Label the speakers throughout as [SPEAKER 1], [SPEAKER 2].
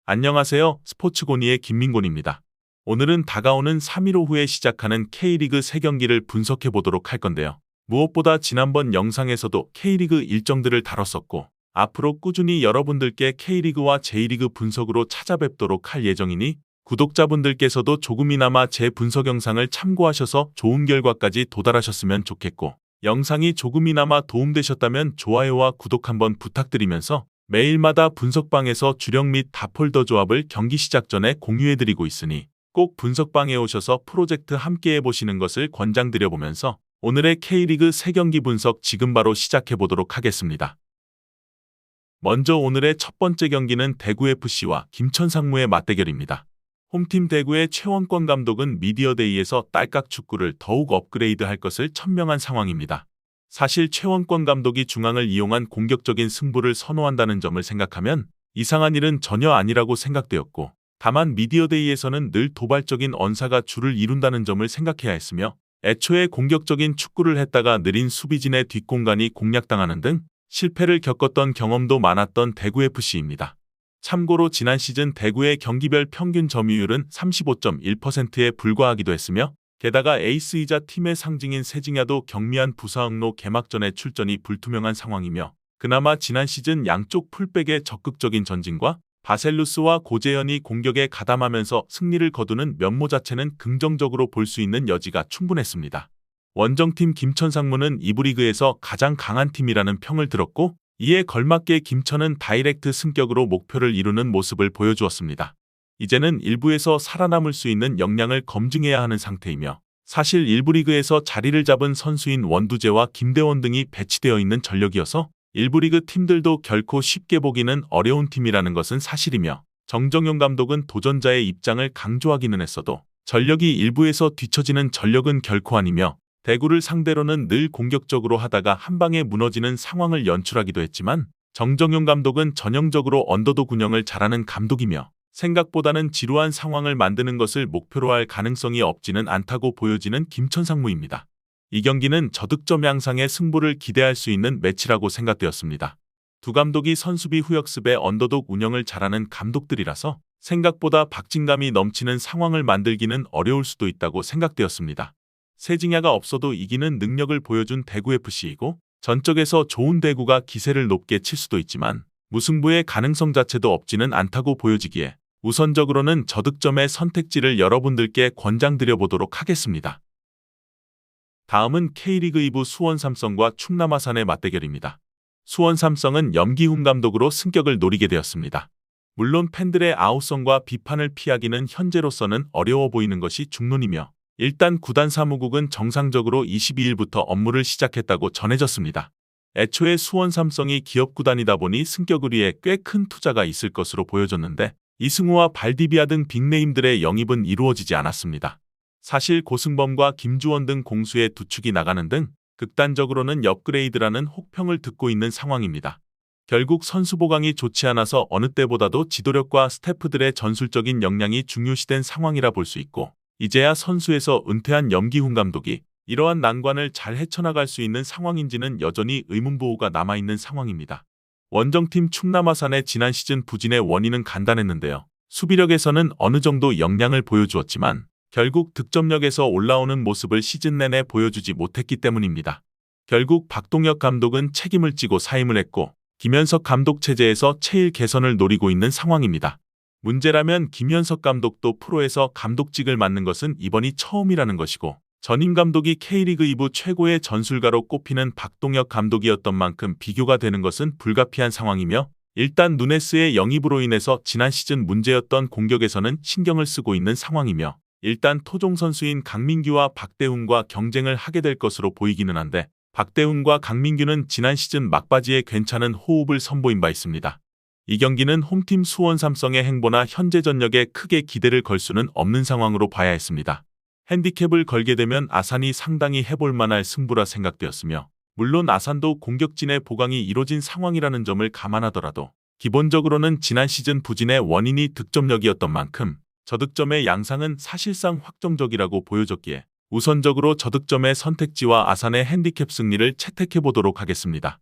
[SPEAKER 1] 안녕하세요. 스포츠고니의 김민곤입니다. 오늘은 다가오는 3.15 후에 시작하는 K리그 3경기를 분석해 보도록 할 건데요. 무엇보다 지난번 영상에서도 K리그 일정들을 다뤘었고 앞으로 꾸준히 여러분들께 K리그와 J리그 분석으로 찾아뵙도록 할 예정이니 구독자분들께서도 조금이나마 제 분석 영상을 참고하셔서 좋은 결과까지 도달하셨으면 좋겠고 영상이 조금이나마 도움되셨다면 좋아요와 구독 한번 부탁드리면서 매일마다 분석방에서 주력 및 다폴더 조합을 경기 시작 전에 공유해드리고 있으니 꼭 분석방에 오셔서 프로젝트 함께 해보시는 것을 권장드려보면서 오늘의 K리그 3경기 분석 지금 바로 시작해보도록 하겠습니다. 먼저 오늘의 첫 번째 경기는 대구FC와 김천상무의 맞대결입니다. 홈팀 대구의 최원권 감독은 미디어데이에서 딸깍 축구를 더욱 업그레이드할 것을 천명한 상황입니다. 사실 최원권 감독이 중앙을 이용한 공격적인 승부를 선호한다는 점을 생각하면 이상한 일은 전혀 아니라고 생각되었고 다만 미디어데이에서는 늘 도발적인 언사가 주를 이룬다는 점을 생각해야 했으며 애초에 공격적인 축구를 했다가 느린 수비진의 뒷공간이 공략당하는 등 실패를 겪었던 경험도 많았던 대구FC입니다. 참고로 지난 시즌 대구의 경기별 평균 점유율은 35.1%에 불과하기도 했으며 게다가 에이스이자 팀의 상징인 세징야도 경미한 부사응로 개막전에 출전이 불투명한 상황이며 그나마 지난 시즌 양쪽 풀백의 적극적인 전진과 바셀루스와 고재현이 공격에 가담하면서 승리를 거두는 면모 자체는 긍정적으로 볼 수 있는 여지가 충분했습니다. 원정팀 김천상무는 이부 리그에서 가장 강한 팀이라는 평을 들었고 이에 걸맞게 김천은 다이렉트 승격으로 목표를 이루는 모습을 보여주었습니다. 이제는 일부에서 살아남을 수 있는 역량을 검증해야 하는 상태이며 사실 일부 리그에서 자리를 잡은 선수인 원두재와 김대원 등이 배치되어 있는 전력이어서 일부 리그 팀들도 결코 쉽게 보기는 어려운 팀이라는 것은 사실이며 정정용 감독은 도전자의 입장을 강조하기는 했어도 전력이 일부에서 뒤처지는 전력은 결코 아니며 대구를 상대로는 늘 공격적으로 하다가 한 방에 무너지는 상황을 연출하기도 했지만 정정용 감독은 전형적으로 언더독 운영을 잘하는 감독이며 생각보다는 지루한 상황을 만드는 것을 목표로 할 가능성이 없지는 않다고 보여지는 김천상무입니다. 이 경기는 저득점 양상의 승부를 기대할 수 있는 매치라고 생각되었습니다. 두 감독이 선수비 후역습의 언더독 운영을 잘하는 감독들이라서 생각보다 박진감이 넘치는 상황을 만들기는 어려울 수도 있다고 생각되었습니다. 세징야가 없어도 이기는 능력을 보여준 대구FC이고 전적에서 좋은 대구가 기세를 높게 칠 수도 있지만 무승부의 가능성 자체도 없지는 않다고 보여지기에 우선적으로는 저득점의 선택지를 여러분들께 권장드려 보도록 하겠습니다. 다음은 K리그 2부 수원삼성과 충남아산의 맞대결입니다. 수원삼성은 염기훈 감독으로 승격을 노리게 되었습니다. 물론 팬들의 아우성과 비판을 피하기는 현재로서는 어려워 보이는 것이 중론이며 일단 구단 사무국은 정상적으로 22일부터 업무를 시작했다고 전해졌습니다. 애초에 수원삼성이 기업구단이다 보니 승격을 위해 꽤 큰 투자가 있을 것으로 보여졌는데 이승우와 발디비아 등 빅네임들의 영입은 이루어지지 않았습니다. 사실 고승범과 김주원 등 공수의 두 축이 나가는 등 극단적으로는 업그레이드라는 혹평을 듣고 있는 상황입니다. 결국 선수 보강이 좋지 않아서 어느 때보다도 지도력과 스태프들의 전술적인 역량이 중요시된 상황이라 볼 수 있고 이제야 선수에서 은퇴한 염기훈 감독이 이러한 난관을 잘 헤쳐나갈 수 있는 상황인지는 여전히 의문부호가 남아있는 상황입니다. 원정팀 충남아산의 지난 시즌 부진의 원인은 간단했는데요. 수비력에서는 어느 정도 역량을 보여주었지만 결국 득점력에서 올라오는 모습을 시즌 내내 보여주지 못했기 때문입니다. 결국 박동혁 감독은 책임을 지고 사임을 했고 김현석 감독 체제에서 체일 개선을 노리고 있는 상황입니다. 문제라면 김현석 감독도 프로에서 감독직을 맡는 것은 이번이 처음이라는 것이고 전임 감독이 K리그 2부 최고의 전술가로 꼽히는 박동혁 감독이었던 만큼 비교가 되는 것은 불가피한 상황이며 일단 누네스의 영입으로 인해서 지난 시즌 문제였던 공격에서는 신경을 쓰고 있는 상황이며 일단 토종 선수인 강민규와 박대훈과 경쟁을 하게 될 것으로 보이기는 한데 박대훈과 강민규는 지난 시즌 막바지에 괜찮은 호흡을 선보인 바 있습니다. 이 경기는 홈팀 수원삼성의 행보나 현재 전력에 크게 기대를 걸 수는 없는 상황으로 봐야 했습니다. 핸디캡을 걸게 되면 아산이 상당히 해볼 만할 승부라 생각되었으며 물론 아산도 공격진의 보강이 이뤄진 상황이라는 점을 감안하더라도 기본적으로는 지난 시즌 부진의 원인이 득점력이었던 만큼 저득점의 양상은 사실상 확정적이라고 보여졌기에 우선적으로 저득점의 선택지와 아산의 핸디캡 승리를 채택해보도록 하겠습니다.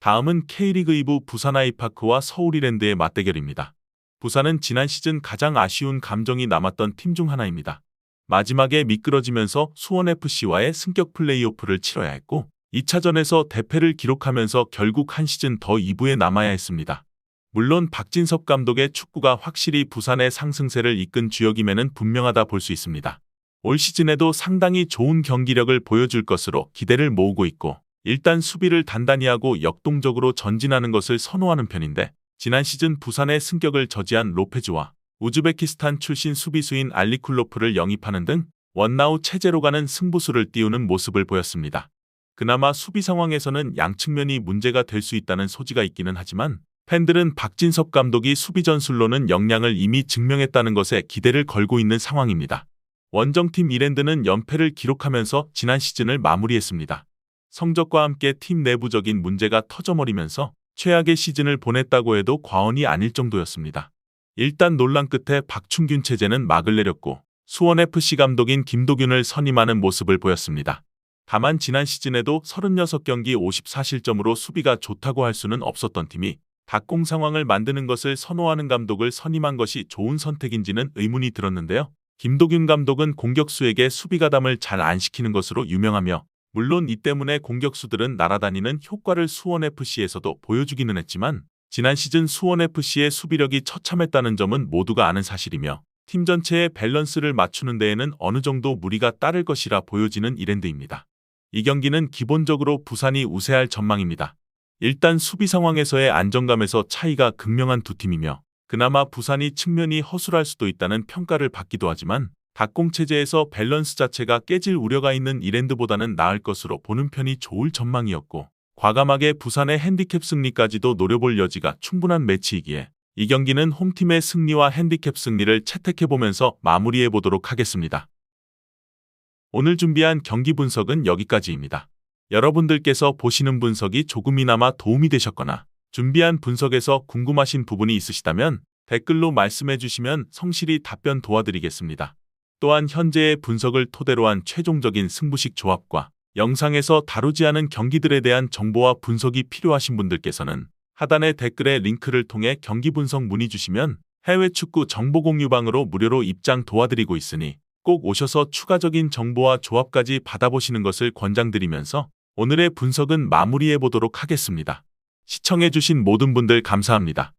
[SPEAKER 1] 다음은 K리그 2부 부산 아이파크와 서울 이랜드의 맞대결입니다. 부산은 지난 시즌 가장 아쉬운 감정이 남았던 팀 중 하나입니다. 마지막에 미끄러지면서 수원FC와의 승격 플레이오프를 치러야 했고 2차전에서 대패를 기록하면서 결국 한 시즌 더 2부에 남아야 했습니다. 물론 박진섭 감독의 축구가 확실히 부산의 상승세를 이끈 주역임에는 분명하다 볼 수 있습니다. 올 시즌에도 상당히 좋은 경기력을 보여줄 것으로 기대를 모으고 있고 일단 수비를 단단히 하고 역동적으로 전진하는 것을 선호하는 편인데 지난 시즌 부산의 승격을 저지한 로페즈와 우즈베키스탄 출신 수비수인 알리쿨로프를 영입하는 등 원나우 체제로 가는 승부수를 띄우는 모습을 보였습니다. 그나마 수비 상황에서는 양측면이 문제가 될 수 있다는 소지가 있기는 하지만 팬들은 박진섭 감독이 수비 전술로는 역량을 이미 증명했다는 것에 기대를 걸고 있는 상황입니다. 원정팀 이랜드는 연패를 기록하면서 지난 시즌을 마무리했습니다. 성적과 함께 팀 내부적인 문제가 터져버리면서 최악의 시즌을 보냈다고 해도 과언이 아닐 정도였습니다. 일단 논란 끝에 박충균 체제는 막을 내렸고 수원FC 감독인 김도균을 선임하는 모습을 보였습니다. 다만 지난 시즌에도 36경기 54실점으로 수비가 좋다고 할 수는 없었던 팀이 닭공 상황을 만드는 것을 선호하는 감독을 선임한 것이 좋은 선택인지는 의문이 들었는데요. 김도균 감독은 공격수에게 수비 가담을 잘 안 시키는 것으로 유명하며 물론 이 때문에 공격수들은 날아다니는 효과를 수원FC에서도 보여주기는 했지만 지난 시즌 수원FC의 수비력이 처참했다는 점은 모두가 아는 사실이며 팀 전체의 밸런스를 맞추는 데에는 어느 정도 무리가 따를 것이라 보여지는 이랜드입니다. 이 경기는 기본적으로 부산이 우세할 전망입니다. 일단 수비 상황에서의 안정감에서 차이가 극명한 두 팀이며 그나마 부산이 측면이 허술할 수도 있다는 평가를 받기도 하지만 닭공 체제에서 밸런스 자체가 깨질 우려가 있는 이랜드보다는 나을 것으로 보는 편이 좋을 전망이었고 과감하게 부산의 핸디캡 승리까지도 노려볼 여지가 충분한 매치이기에 이 경기는 홈팀의 승리와 핸디캡 승리를 채택해보면서 마무리해보도록 하겠습니다. 오늘 준비한 경기 분석은 여기까지입니다. 여러분들께서 보시는 분석이 조금이나마 도움이 되셨거나 준비한 분석에서 궁금하신 부분이 있으시다면 댓글로 말씀해 주시면 성실히 답변 도와드리겠습니다. 또한 현재의 분석을 토대로 한 최종적인 승부식 조합과 영상에서 다루지 않은 경기들에 대한 정보와 분석이 필요하신 분들께서는 하단의 댓글에 링크를 통해 경기 분석 문의 주시면 해외 축구 정보 공유방으로 무료로 입장 도와드리고 있으니 꼭 오셔서 추가적인 정보와 조합까지 받아보시는 것을 권장드리면서 오늘의 분석은 마무리해 보도록 하겠습니다. 시청해주신 모든 분들 감사합니다.